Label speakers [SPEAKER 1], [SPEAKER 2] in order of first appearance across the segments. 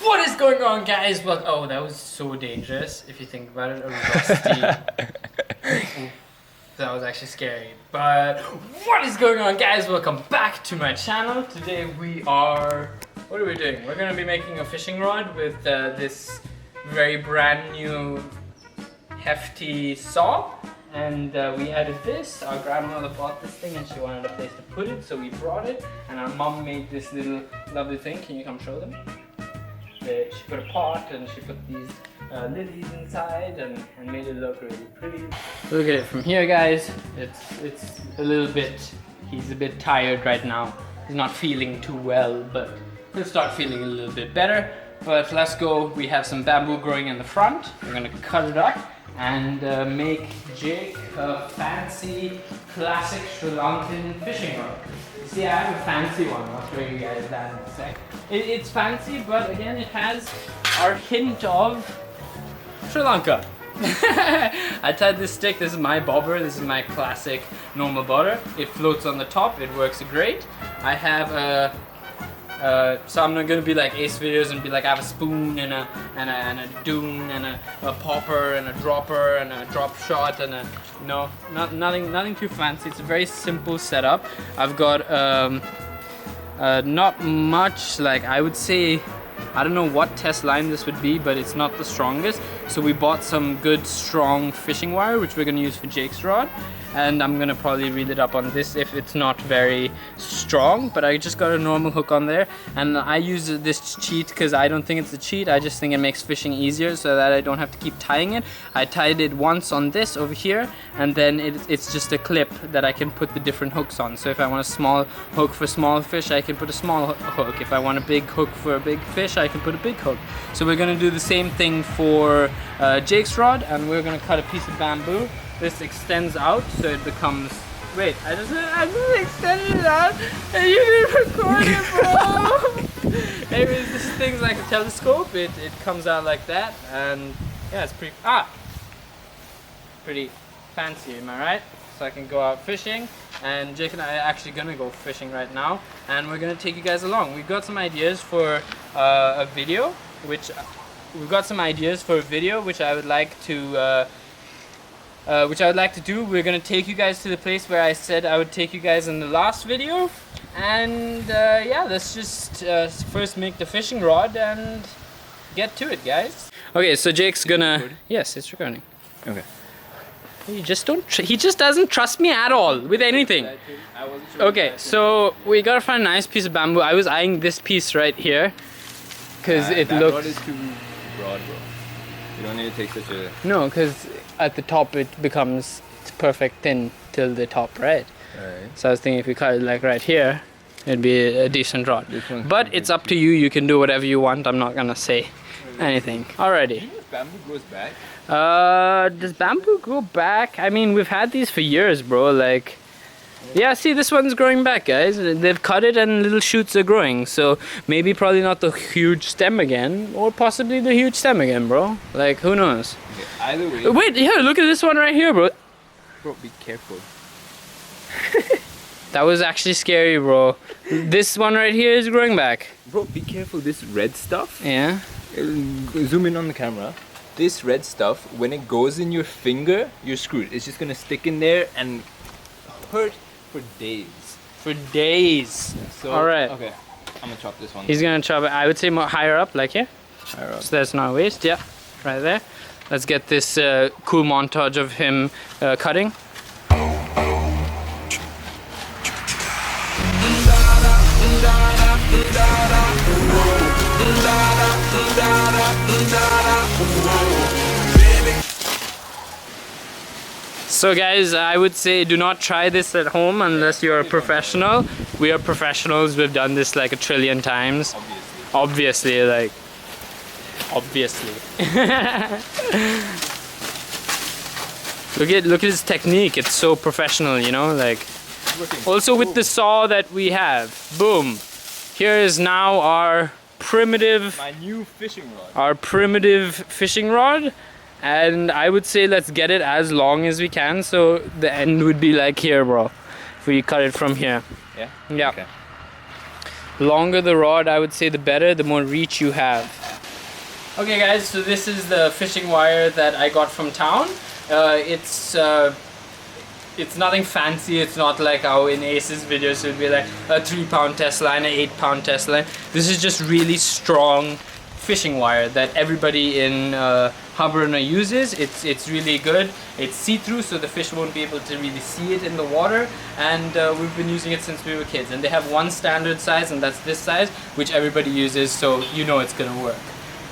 [SPEAKER 1] What is going on, guys? Well, oh, that was so dangerous if you think about it. A rusty. Oof, that was actually scary. But what is going on, guys? Welcome back to my channel. Today we are. What are we doing? We're gonna be making a fishing rod with this very brand new hefty saw. And we added this. Our grandmother bought this thing and she wanted a place to put it, so we brought it. And our mom made this little lovely thing. Can you come show them? She put a pot and she put these lilies inside and made it look really pretty. Look at it from here, guys. It's a little bit, he's a bit tired right now. He's not feeling too well, but he'll start feeling a little bit better. But let's go. We have some bamboo growing in the front. We're gonna cut it up and make Jake a fancy, classic Sri Lankan fishing rod. You see, I have a fancy one. I'll show you guys that in a sec. It's fancy, but again, it has our hint of Sri Lanka. I tied this stick. This is my bobber. This is my classic normal bobber. It floats on the top. It works great. I have a so I'm not gonna be like Ace videos and be like I have a spoon and a dune and a popper and a dropper and a drop shot and a nothing too fancy. It's a very simple setup. I've got not much, like I would say, I don't know what test line this would be, but it's not the strongest. So we bought some good strong fishing wire, which we're gonna use for Jake's rod. And I'm gonna probably reel it up on this if it's not very strong, but I just got a normal hook on there. And I use this cheat because I don't think it's a cheat. I just think it makes fishing easier so that I don't have to keep tying it. I tied it once on this over here, and then it's just a clip that I can put the different hooks on. So if I want a small hook for small fish, I can put a small hook. If I want a big hook for a big fish, I can put a big hook. So we're gonna do the same thing for Jake's rod, and we're gonna cut a piece of bamboo. This extends out so it becomes. Wait, I just extended it out and you didn't record it, bro. Anyways, this thing's like a telescope. It comes out like that, and yeah, it's pretty fancy, am I right? So I can go out fishing, and Jake and I are actually gonna go fishing right now, and we're gonna take you guys along. We've got some ideas for a video, which I would like to. We're gonna take you guys to the place where I said I would take you guys in the last video, and yeah, let's just first make the fishing rod and get to it, guys. Okay, so Jake's gonna. Yes, it's recording. Okay. He just doesn't trust me at all with anything. Okay, so we gotta find a nice piece of bamboo. I was eyeing this piece right here because it looks. That rod is too broad, bro. You don't need to take such a. No, because at the top it becomes perfect thin till the top, right? Right. So I was thinking if we cut it like right here, it'd be a decent rod. But it's up to you. You can do whatever you want. I'm not gonna say anything. Alrighty. Do you know if bamboo grows back? Does bamboo grow back? I mean, we've had these for years, bro. Like, yeah, see, this one's growing back, guys. They've cut it and little shoots are growing. So maybe probably not the huge stem again, or possibly the huge stem again, bro. Like, who knows? Okay, either way. Wait, here, look at this one right here, bro.
[SPEAKER 2] Bro, be careful.
[SPEAKER 1] That was actually scary, bro. This one right here is growing back.
[SPEAKER 2] Bro, be careful. This red stuff.
[SPEAKER 1] Yeah.
[SPEAKER 2] Zoom in on the camera. This red stuff, when it goes in your finger, you're screwed. It's just gonna stick in there and hurt for days.
[SPEAKER 1] For days.
[SPEAKER 2] Yeah, so,
[SPEAKER 1] alright.
[SPEAKER 2] Okay, I'm gonna chop this one.
[SPEAKER 1] He's gonna chop it, I would say more higher up, like here.
[SPEAKER 2] Higher up.
[SPEAKER 1] So that's not waste, yeah. Right there. Let's get this cool montage of him cutting. So guys, I would say do not try this at home unless you're a professional. We are professionals, we've done this like 1 trillion times. Obviously, like, obviously. Look at his technique, it's so professional, you know, like. Also with the saw that we have, boom. Here is now our primitive,
[SPEAKER 2] my new fishing rod.
[SPEAKER 1] Our primitive fishing rod. And I would say let's get it as long as we can, so the end would be like here, bro. If we cut it from here.
[SPEAKER 2] Yeah?
[SPEAKER 1] Yeah.
[SPEAKER 2] Okay.
[SPEAKER 1] longer the rod, I would say, the better, the more reach you have. Okay guys, so this is the fishing wire that I got from town. It's nothing fancy. It's not like how in Ace's videos it would be like a 3-pound test line, an 8-pound test line. This is just really strong fishing wire that everybody in Habrana uses. It's really good. It's see-through, so the fish won't be able to really see it in the water, and we've been using it since we were kids. And they have one standard size, and that's this size, which everybody uses, so you know it's gonna work.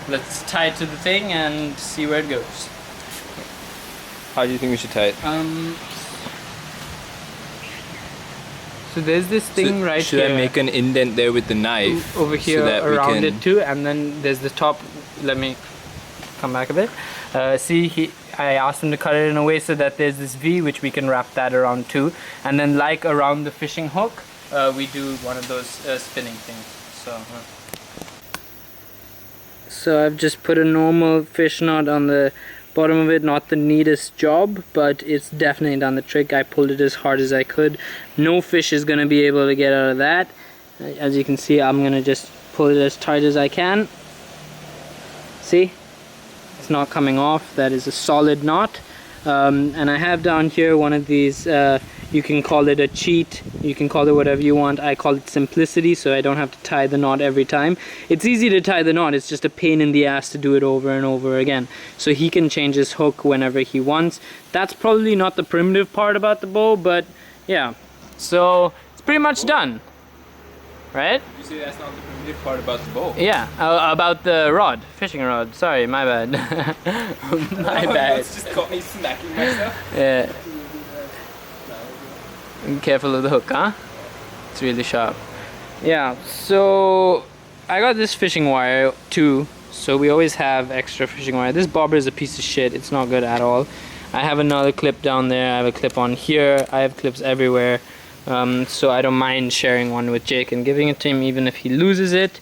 [SPEAKER 1] Let's tie it to the thing and see where it goes.
[SPEAKER 2] How do you think we should tie it?
[SPEAKER 1] So there's this thing right
[SPEAKER 2] should
[SPEAKER 1] here.
[SPEAKER 2] I make an indent there with the knife?
[SPEAKER 1] Over here,
[SPEAKER 2] so that
[SPEAKER 1] around
[SPEAKER 2] we
[SPEAKER 1] it too, and then there's the top. Let me come back a bit. See, I asked him to cut it in a way so that there's this V, which we can wrap that around too. And then like around the fishing hook, we do one of those spinning things. So I've just put a normal fish knot on the bottom of it. Not the neatest job, but it's definitely done the trick. I pulled it as hard as I could. No fish is going to be able to get out of that. As you can see, I'm going to just pull it as tight as I can. See? It's not coming off. That is a solid knot. And I have down here one of these, you can call it a cheat, you can call it whatever you want. I call it simplicity, so I don't have to tie the knot every time. It's easy to tie the knot, it's just a pain in the ass to do it over and over again. So he can change his hook whenever he wants. That's probably not the primitive part about the bow, but yeah. So it's pretty much done, right?
[SPEAKER 2] You say that's not the primitive part about the bow.
[SPEAKER 1] Yeah, about the rod, fishing rod. Sorry, my bad. My bad.
[SPEAKER 2] That's just caught me smacking myself.
[SPEAKER 1] Yeah. Be careful of the hook, huh? It's really sharp. Yeah, so I got this fishing wire too. So we always have extra fishing wire. This bobber is a piece of shit. It's not good at all. I have another clip down there. I have a clip on here. I have clips everywhere. So I don't mind sharing one with Jake and giving it to him even if he loses it.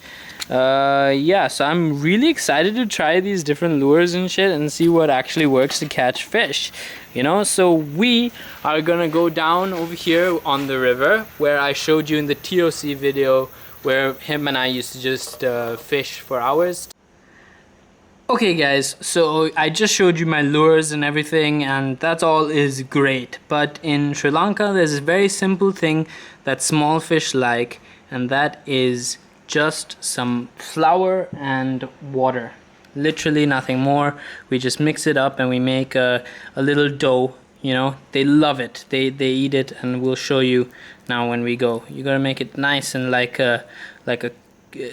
[SPEAKER 1] Yeah, so I'm really excited to try these different lures and shit and see what actually works to catch fish, you know. So we are gonna go down over here on the river where I showed you in the TOC video where him and I used to just fish for hours. Okay guys, so I just showed you my lures and everything, and that all is great, but in Sri Lanka there's a very simple thing that small fish like, and that is just some flour and water. Literally nothing more. We just mix it up and we make a little dough, you know. They love it, they eat it, and we'll show you now when we go. You gotta make it nice and like a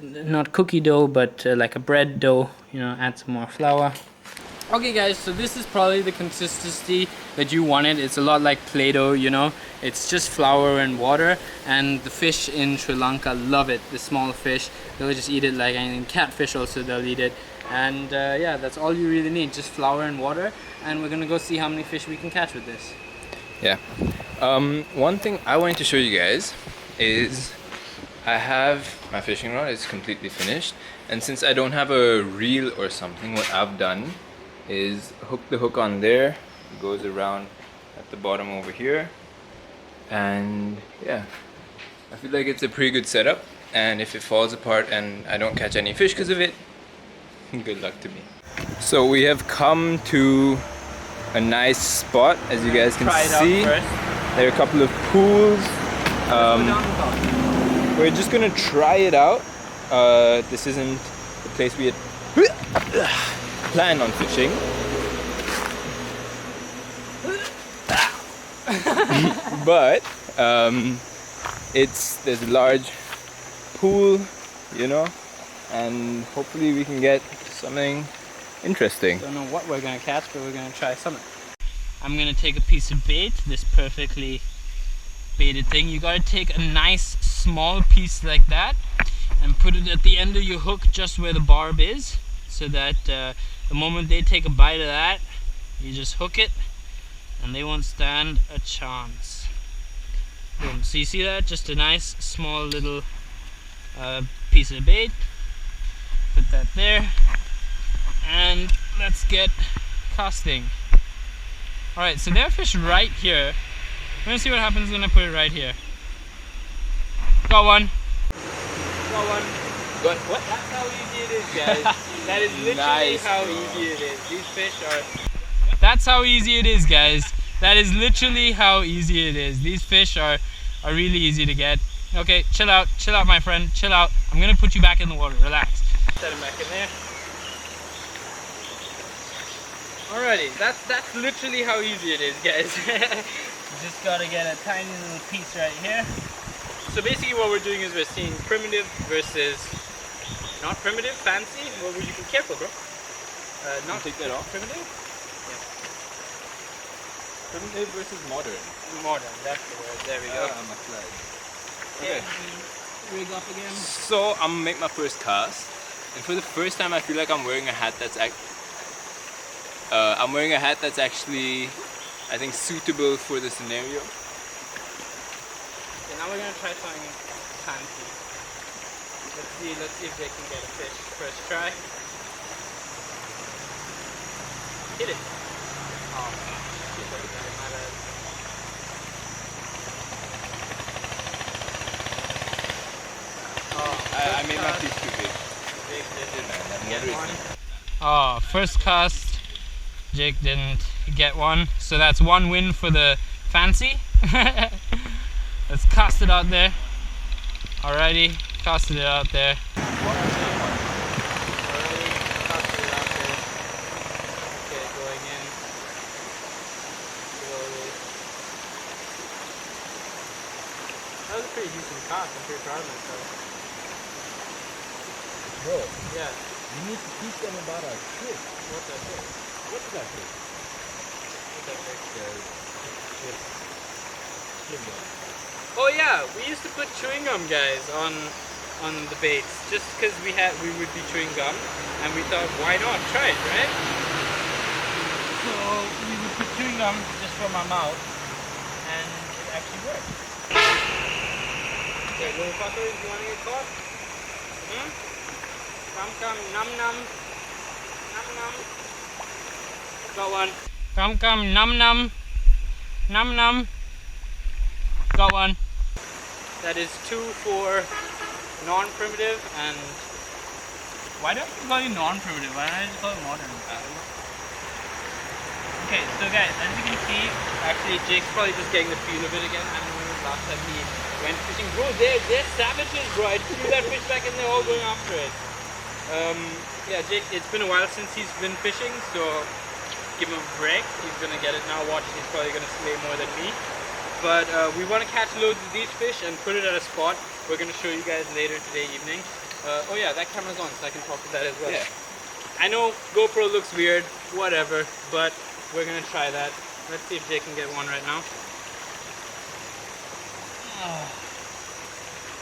[SPEAKER 1] not cookie dough, but like a bread dough, you know. Add some more flour. Okay guys, so this is probably the consistency that you wanted. It's a lot like Play-Doh, you know. It's just flour and water, and the fish in Sri Lanka love it. The small fish, they'll just eat it like anything. Catfish also, they'll eat it. And yeah, that's all you really need, just flour and water. And we're gonna go see how many fish we can catch with this.
[SPEAKER 2] Yeah. One thing I wanted to show you guys is I have my fishing rod. It's completely finished, and since I don't have a reel or something, what I've done is hook the hook on there. It goes around at the bottom over here, and yeah, I feel like it's a pretty good setup. And if it falls apart and I don't catch any fish because of it, good luck to me. So we have come to a nice spot, as you guys can see. There are a couple of pools. We're just gonna try it out. This isn't the place we had planned on fishing. But there's a large pool, you know, and hopefully we can get something interesting.
[SPEAKER 1] Don't know what we're gonna catch, but we're gonna try something. I'm gonna take a piece of bait, this perfectly baited thing. You gotta take a nice small piece like that and put it at the end of your hook, just where the barb is, so that the moment they take a bite of that, you just hook it and they won't stand a chance. Boom. So you see that? Just a nice small little piece of bait. Put that there, and let's get casting. Alright, so there are fish right here. We're gonna see what happens when I put it right here. Got one. Got one.
[SPEAKER 2] Got what?
[SPEAKER 1] That's how easy it is, guys. That is literally
[SPEAKER 2] Nice,
[SPEAKER 1] how
[SPEAKER 2] bro.
[SPEAKER 1] easy it is. These fish are... That's how easy it is, guys. That is literally how easy it is. These fish are really easy to get. Okay, chill out, my friend, chill out. I'm gonna put you back in the water, relax. Set him back in there. Alrighty, that's literally how easy it is, guys. Just gotta get a tiny little piece right here. So basically what we're doing is we're seeing primitive versus not primitive, fancy. Well, you be careful, bro. Not
[SPEAKER 2] Take that off.
[SPEAKER 1] primitive.
[SPEAKER 2] Primitive versus modern.
[SPEAKER 1] Modern, that's the word. There we go.
[SPEAKER 2] I'm a slide. Okay.
[SPEAKER 1] Rig up again.
[SPEAKER 2] So I'm gonna make my first cast, and for the first time, I feel like I'm wearing a hat that's actually, I think, suitable for the scenario.
[SPEAKER 1] Okay, now we're gonna try something fancy. Let's see if they can get a fish. First try. Hit it. Oh,
[SPEAKER 2] I made my piece too big.
[SPEAKER 1] Oh, first cast, Jake didn't get one, so that's one win for the fancy. Let's cast it out there. Alrighty, casted it out there. Alrighty, casted it out there. Okay, going in slowly. That was a pretty decent cast. I'm pretty proud of myself.
[SPEAKER 2] Bro,
[SPEAKER 1] Yeah.
[SPEAKER 2] you need to teach them about our trick.
[SPEAKER 1] What's that fish?
[SPEAKER 2] What's that trick?
[SPEAKER 1] What's that fish?
[SPEAKER 2] Chewing gum.
[SPEAKER 1] Oh yeah, we used to put chewing gum, guys, on the baits, just because we would be chewing gum, and we thought, why not try it, right? So we would put chewing gum just from our mouth, and it actually worked. Okay, little fuckers, you want to get caught? Come, num num, num num. Got one. Come, num num, num num. Got one. That is 2 for non-primitive, and why don't you call it non-primitive? Why don't I just call it modern? Okay, so guys, as you can see, actually Jake's probably just getting the feel of it again. I don't know when was the last time he went fishing. Bro, they're savages, bro. I threw that fish back and they're all going after it. Yeah, Jake, it's been a while since he's been fishing, so give him a break. He's gonna get it now. Watch, he's probably gonna slay more than me. But we want to catch loads of these fish and put it at a spot. We're gonna show you guys later today evening. Oh yeah, that camera's on, so I can talk to that as well. Yeah. I know GoPro looks weird, whatever, but we're gonna try that. Let's see if Jake can get one right now.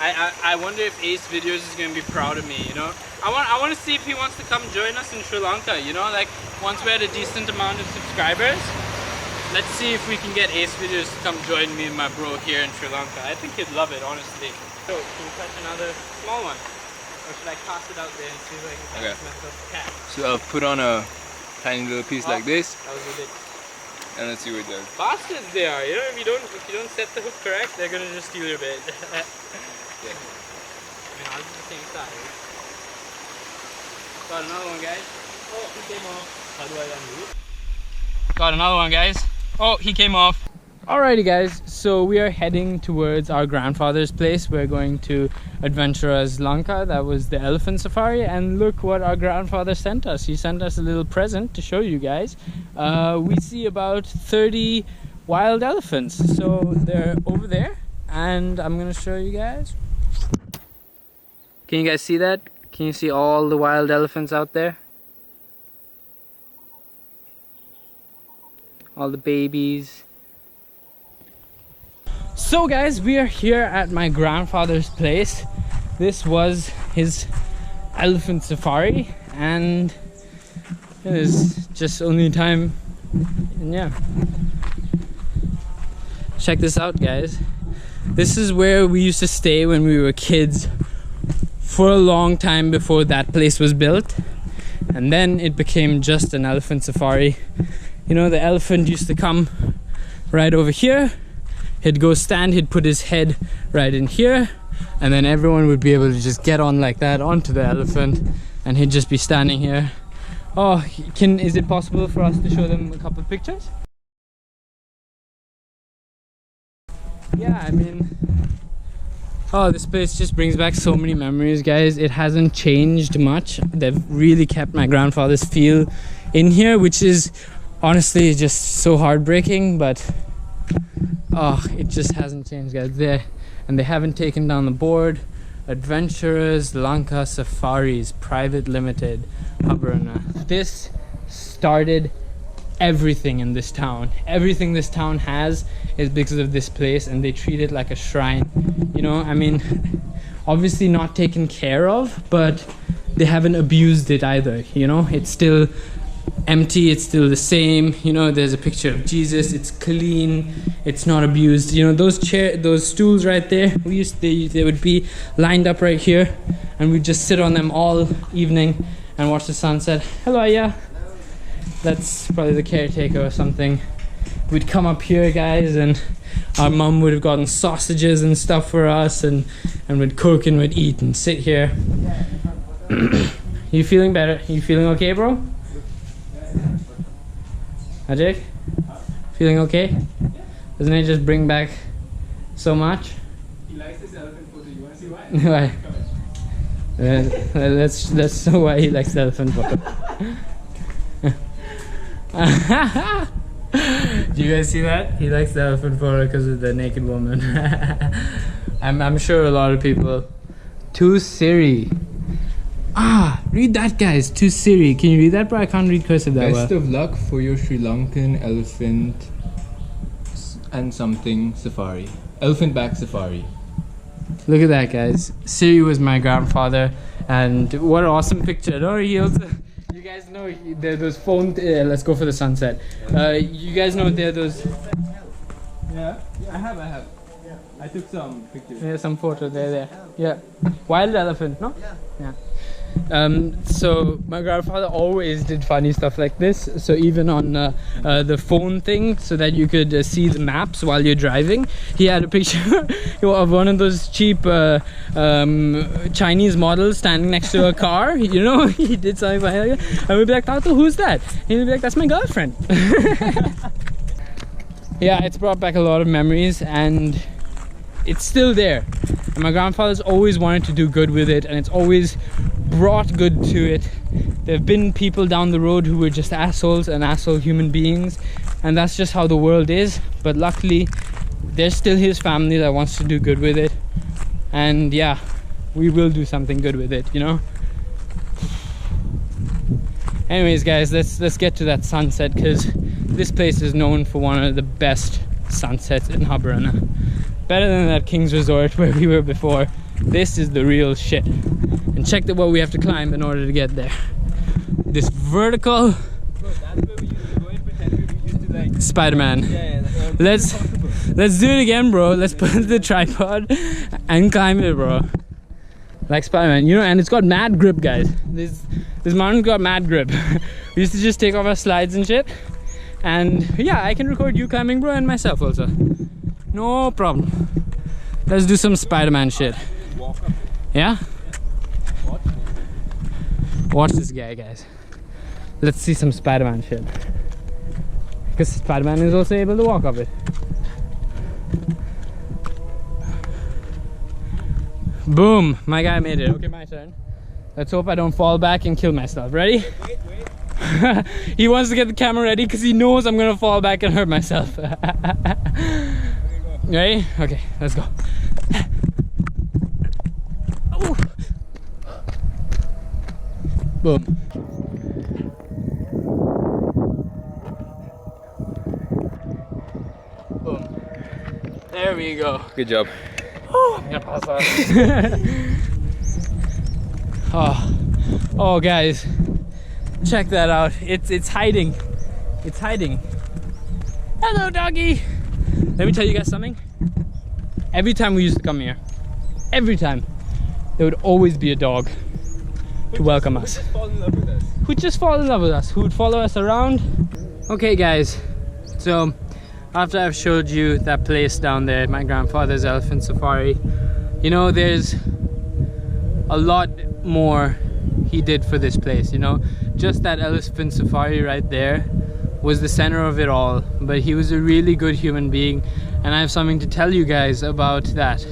[SPEAKER 1] I wonder if Ace Videos is gonna be proud of me, you know? I want to see if he wants to come join us in Sri Lanka, you know? Like, once we're at a decent amount of subscribers, let's see if we can get Ace Videos to come join me and my bro here in Sri Lanka. I think he'd love it, honestly. So, can you catch another small one? Or should I cast it out there and see if I can catch myself a cat?
[SPEAKER 2] So I'll put on a tiny little piece like this,
[SPEAKER 1] That was a bit...
[SPEAKER 2] and let's see what it does.
[SPEAKER 1] Bastards they are, you know? If you don't set the hook correct, they're gonna just steal your bait.
[SPEAKER 2] Yeah.
[SPEAKER 1] I mean, ours is the same size. Got another one, guys. Oh, he came off. How do I undo it? Got another one, guys. Oh, he came off. Alrighty, guys. So we are heading towards our grandfather's place. We're going to Adventurers Lanka. That was the elephant safari. And look what our grandfather sent us. He sent us a little present to show you guys. We see about 30 wild elephants. So they're over there. And I'm going to show you guys. Can you guys see that? Can you see all the wild elephants out there? All the babies. So guys, we are here at my grandfather's place. This was his elephant safari, and it is just only time. And yeah, check this out, guys. This is where we used to stay when we were kids for a long time before that place was built, and then it became just an elephant safari. You know, the elephant used to come right over here. He'd go stand, he'd put his head right in here, and then everyone would be able to just get on like that onto the elephant, and he'd just be standing here. Oh, is it possible for us to show them a couple of pictures? Yeah, I mean, oh, this place just brings back so many memories, guys. It hasn't changed much. They've really kept my grandfather's feel in here, which is honestly just so heartbreaking, but oh, it just hasn't changed, guys. There, and they haven't taken down the board. Adventurers Lanka Safaris Private Limited, Haburana. This started everything in this town. Everything this town has is because of this place, and they treat it like a shrine. You know, I mean, obviously not taken care of, but they haven't abused it either. You know, it's still empty, it's still the same. You know, there's a picture of Jesus, it's clean, it's not abused. You know, those stools right there, they would be lined up right here, and we'd just sit on them all evening and watch the sunset. Hello, yeah. That's probably the caretaker or something. We'd come up here, guys, and our mum would have gotten sausages and stuff for us, and we'd cook and we'd eat and sit here. You feeling better? You feeling okay, bro? Ajay? Feeling okay? Doesn't it just bring back so much?
[SPEAKER 2] He likes this elephant photo. You want to see why?
[SPEAKER 1] Why? Let's so why he likes the elephant photo. Do you guys see that? He likes the elephant photo because of the naked woman. I'm sure a lot of people. To Siri. Ah, read that, guys. To Siri. Can you read that, bro? I can't read cursive that well.
[SPEAKER 2] Best of luck for your Sri Lankan elephant and something safari. Elephant back safari.
[SPEAKER 1] Look at that, guys. Siri was my grandfather, and what an awesome picture. No, he also. You guys know there are those phone. Let's go for the sunset. You guys know there are those.
[SPEAKER 2] Yeah, I have. I took some pictures.
[SPEAKER 1] Yeah, some photo there. Yeah, wild elephant, no? Yeah. So my grandfather always did funny stuff like this. So even on the phone thing, so that you could see the maps while you're driving, he had a picture of one of those cheap Chinese models standing next to a car. You know, he did something funny like that. And we'd be like, Tato, who's that? And he'd be like, that's my girlfriend. Yeah, it's brought back a lot of memories, and it's still there. And my grandfather's always wanted to do good with it, and it's always brought good to it. There have been people down the road who were just assholes and asshole human beings, and that's just how the world is. But luckily, there's still his family that wants to do good with it, and yeah, we will do something good with it, you know. Anyways, guys, let's get to that sunset, because this place is known for one of the best sunsets in Haburana. Better than that King's Resort where we were before. This is the real shit. And check what we have to climb in order to get there. This vertical.
[SPEAKER 2] Bro, that's where we used to go and pretend we used to like
[SPEAKER 1] Spider-Man.
[SPEAKER 2] Yeah,
[SPEAKER 1] Let's do it again, bro. Let's put the tripod and climb it, bro. Like Spider-Man, you know, and it's got mad grip, guys. This mountain's got mad grip. We used to just take off our slides and shit. And yeah, I can record you climbing, bro, and myself also. No problem. Let's do some Spider-Man shit. Yeah? Watch this guy, guys. Let's see some Spider-Man shit. Because Spider-Man is also able to walk up it. Boom! My guy made it. Okay, my turn. Let's hope I don't fall back and kill myself. Ready?
[SPEAKER 2] Wait.
[SPEAKER 1] He wants to get the camera ready because he knows I'm gonna fall back and hurt myself. Ready? Okay, let's go. Boom. Boom. There we go.
[SPEAKER 2] Good job.
[SPEAKER 1] I'm gonna pass out. Oh, guys, check that out. It's hiding. It's hiding. Hello, doggy. Let me tell you guys something. Every time we used to come here, every time, there would always be a dog to welcome us. Who'd just fall in love with us. Who would follow us around. Okay, guys. So after I've showed you that place down there, my grandfather's elephant safari, you know, there's a lot more he did for this place, you know. Just that elephant safari right there was the center of it all, but he was a really good human being, and I have something to tell you guys about that.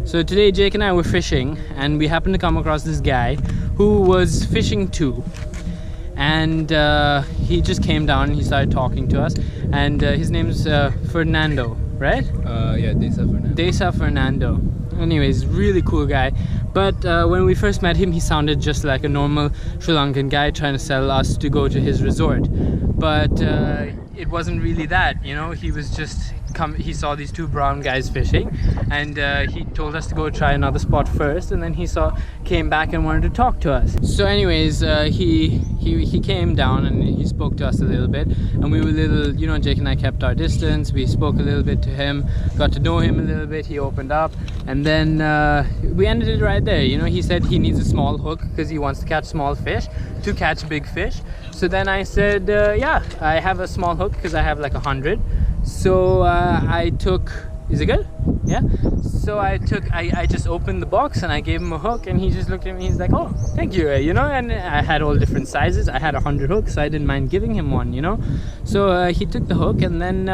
[SPEAKER 1] So today Jake and I were fishing, and we happened to come across this guy who was fishing too, and he just came down and he started talking to us, and his name's Fernando, right?
[SPEAKER 2] Yeah,
[SPEAKER 1] Desa Fernando. Anyways, really cool guy. But when we first met him, he sounded just like a normal Sri Lankan guy trying to sell us to go to his resort. But it wasn't really that, you know. He was just he saw these two brown guys fishing, and he told us to go try another spot first, and then he came back and wanted to talk to us. So anyways, he came down and he spoke to us a little bit, and we were you know, Jake and I kept our distance. We spoke a little bit to him, got to know him a little bit. He opened up, and then we ended it right there. You know, he said he needs a small hook because he wants to catch small fish to catch big fish. So then I said, yeah, I have a small hook because I have like 100. So I took, is it good? Yeah. So I just opened the box and I gave him a hook, and he just looked at me. He's like, oh, thank you, you know. And I had all different sizes. I had 100 hooks, so I didn't mind giving him one, you know. So he took the hook, and then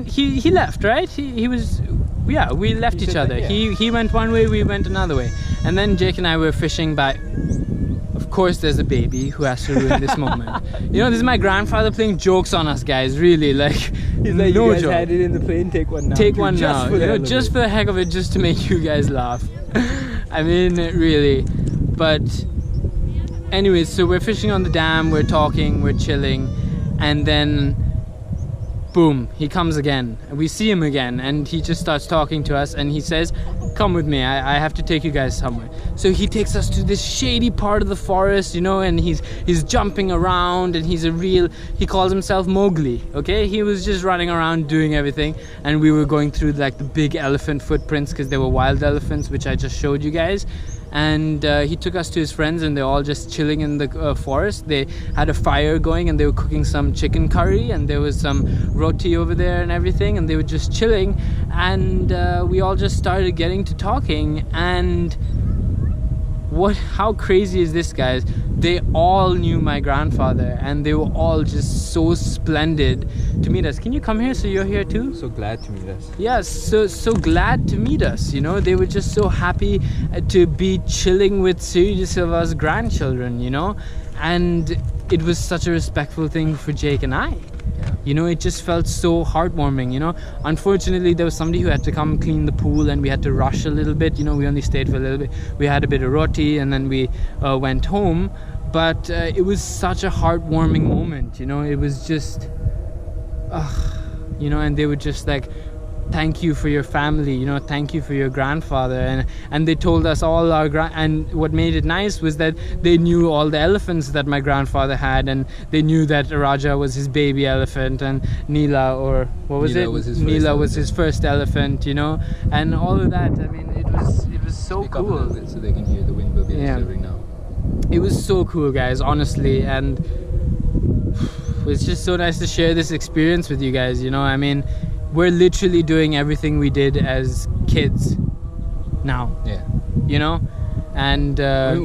[SPEAKER 1] he left, right? He was, yeah, we left each other. Like, yeah. He went one way, we went another way, and then Jake and I were fishing by. Of course there's a baby who has to ruin this moment. You know, this is my grandfather playing jokes on us, guys, really, like,
[SPEAKER 2] he's like, no, you guys joke. Had it in the plane, take one now.
[SPEAKER 1] Take one now, you know, just for the heck of it, just to make you guys laugh. I mean, really. But anyways, so we're fishing on the dam, we're talking, we're chilling, and then boom, he comes again. We see him again, and he just starts talking to us, and he says, come with me, I have to take you guys somewhere. So he takes us to this shady part of the forest, you know, and he's jumping around, and he calls himself Mowgli, okay? He was just running around doing everything, and we were going through like the big elephant footprints because they were wild elephants, which I just showed you guys. And he took us to his friends, and they're all just chilling in the forest. They had a fire going, and they were cooking some chicken curry, and there was some roti over there and everything, and they were just chilling, and we all just started getting to talking. And how crazy is this, guys? They all knew my grandfather, and they were all just so splendid to meet us. Can you come here? So you're here too?
[SPEAKER 2] So glad to meet us.
[SPEAKER 1] Yes, so glad to meet us, you know. They were just so happy to be chilling with Siri Silva's grandchildren, you know. And it was such a respectful thing for Jake and I. You know, it just felt so heartwarming, you know. Unfortunately, there was somebody who had to come clean the pool, and we had to rush a little bit, you know. We only stayed for a little bit. We had a bit of roti, and then we went home. But it was such a heartwarming moment, you know. It was just, you know, and they were just like, thank you for your family, you know, thank you for your grandfather. And they told us all and what made it nice was that they knew all the elephants that my grandfather had, and they knew that Raja was his baby elephant, and Neela, or what was it? Neela was his first elephant, you know, and all of that. I mean, it was so
[SPEAKER 2] Speak
[SPEAKER 1] cool.
[SPEAKER 2] Up a little bit so they can hear the wind will be disturbing now.
[SPEAKER 1] It was so cool, guys, honestly, and it's just so nice to share this experience with you guys, you know. I mean, we're literally doing everything we did as kids now.
[SPEAKER 2] Yeah.
[SPEAKER 1] You know? And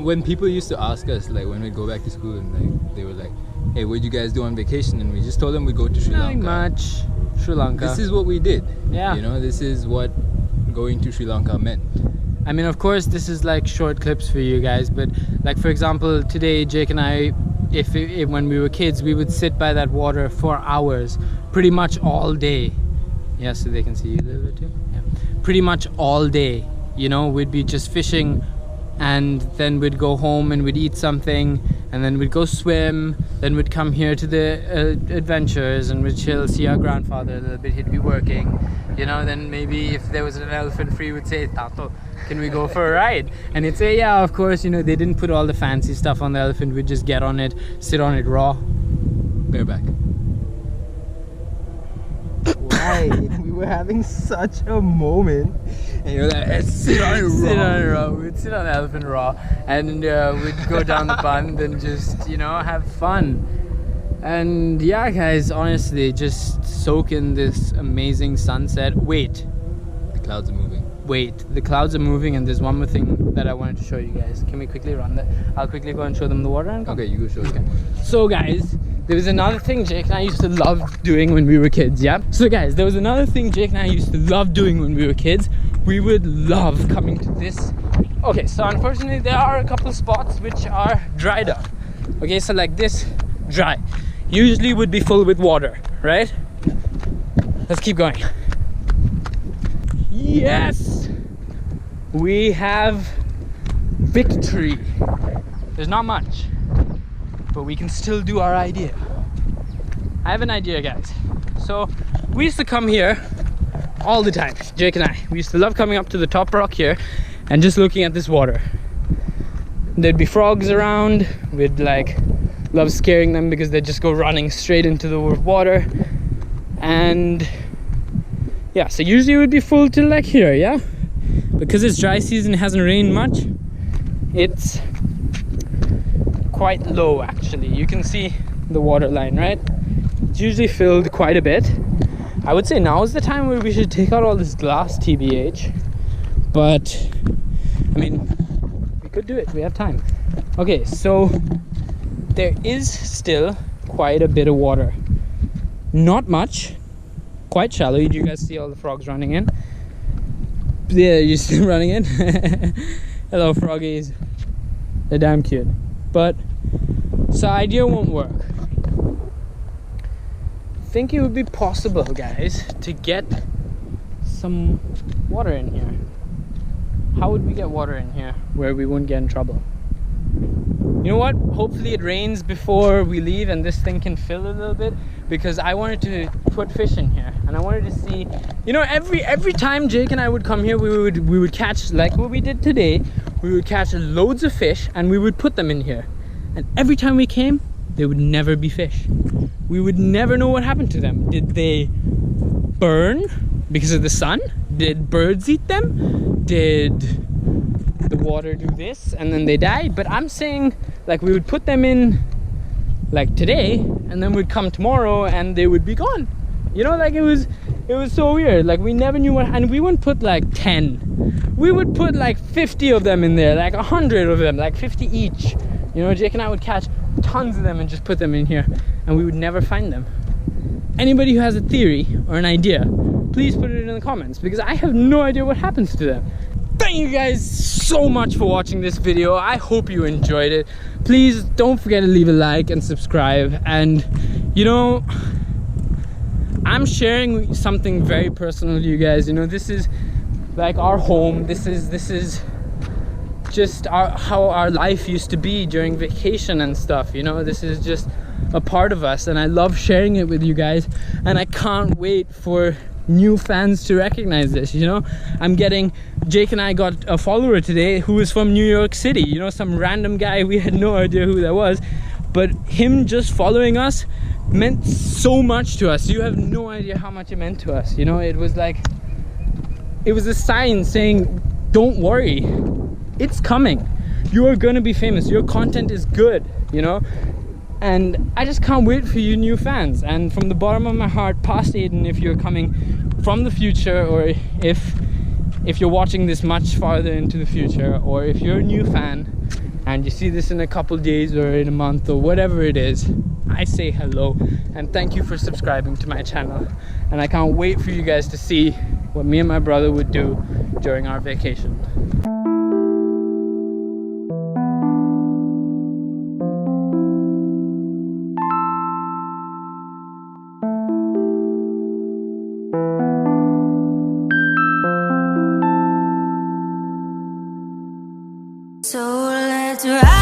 [SPEAKER 2] when people used to ask us, like when we go back to school, and like they were like, hey, what'd you guys do on vacation? And we just told them we go to Sri Lanka.
[SPEAKER 1] Not much. Sri Lanka.
[SPEAKER 2] This is what we did.
[SPEAKER 1] Yeah.
[SPEAKER 2] You know, this is what going to Sri Lanka meant.
[SPEAKER 1] I mean, of course, this is like short clips for you guys, but like, for example, today Jake and I, if when we were kids, we would sit by that water for hours, pretty much all day. Yeah, so they can see you a little bit too. Yeah. Pretty much all day, you know, we'd be just fishing, and then we'd go home and we'd eat something, and then we'd go swim, then we'd come here to the adventures, and we'd chill, see our grandfather a little bit. He'd be working, you know. Then maybe if there was an elephant free, we'd say, Tato, can we go for a ride? And he'd say, yeah, of course. You know, they didn't put all the fancy stuff on the elephant. We'd just get on it, sit on it raw.
[SPEAKER 2] Bareback.
[SPEAKER 3] Right, we were having such a moment,
[SPEAKER 2] and you're like, let's sit on it raw.
[SPEAKER 1] Sit on it raw. We'd sit on the elephant raw, and we'd go down the bund and just, you know, have fun. And yeah, guys, honestly, just soak in this amazing sunset. Wait,
[SPEAKER 2] clouds are moving.
[SPEAKER 1] Wait, the clouds are moving, and there's one more thing that I wanted to show you guys. Can we quickly run that? I'll quickly go and show them the water and come.
[SPEAKER 2] Okay, you go show them.
[SPEAKER 1] So guys, there was another thing Jake and I used to love doing when we were kids, yeah? So guys, there was another thing Jake and I used to love doing when we were kids. We would love coming to this. Okay, so unfortunately there are a couple of spots which are dried up. Okay, so like this, dry. Usually would be full with water, right? Let's keep going. Yes! We have victory. There's not much, but we can still do our idea. I have an idea, guys. So we used to come here all the time, Jake and I. We used to love coming up to the top rock here and just looking at this water. There'd be frogs around. We'd like love scaring them because they'd just go running straight into the water. And yeah, so usually it would be full till like here, yeah? Because it's dry season, it hasn't rained much. It's quite low actually. You can see the water line, right? It's usually filled quite a bit. I would say now is the time where we should take out all this glass, TBH. But I mean, we could do it, we have time. Okay, so there is still quite a bit of water. Not much, quite shallow. Do you guys see all the frogs running in? Yeah, you're still running in. Hello froggies, they're damn cute. But so idea won't work. Think it would be possible, guys, to get some water in here. How would we get water in here where we wouldn't get in trouble? You know what? Hopefully it rains before we leave and this thing can fill a little bit, because I wanted to put fish in here and I wanted to see, you know, every time Jake and I would come here, we would catch, like what we did today. We would catch loads of fish and we would put them in here, and every time we came there would never be fish. We would never know what happened to them. Did they burn because of the sun? Did birds eat them? Did the water do this and then they died? But I'm saying, like, we would put them in like today and then we'd come tomorrow and they would be gone. You know, like it was so weird. Like we never knew what, and we wouldn't put like 10. We would put like 50 of them in there, like 100 of them, like 50 each. You know, Jake and I would catch tons of them and just put them in here and we would never find them. Anybody who has a theory or an idea, please put it in the comments, because I have no idea what happens to them. Thank you guys so much for watching this video. I hope you enjoyed it. Please don't forget to leave a like and subscribe. And you know, I'm sharing something very personal to you guys. You know, this is like our home. This is just how our life used to be during vacation and stuff. You know, this is just a part of us, and I love sharing it with you guys, and I can't wait for new fans to recognize this. You know, Jake and I got a follower today who was from New York City. You know, some random guy, we had no idea who that was, but him just following us meant so much to us. You have no idea how much it meant to us. You know, it was like, it was a sign saying, don't worry, it's coming, you are gonna be famous, your content is good, you know. And I just can't wait for you new fans. And from the bottom of my heart, past Aiden, if you're coming from the future, or if you're watching this much farther into the future, or if you're a new fan and you see this in a couple days or in a month or whatever it is, I say hello and thank you for subscribing to my channel. And I can't wait for you guys to see what me and my brother would do during our vacation.
[SPEAKER 4] So let's ride.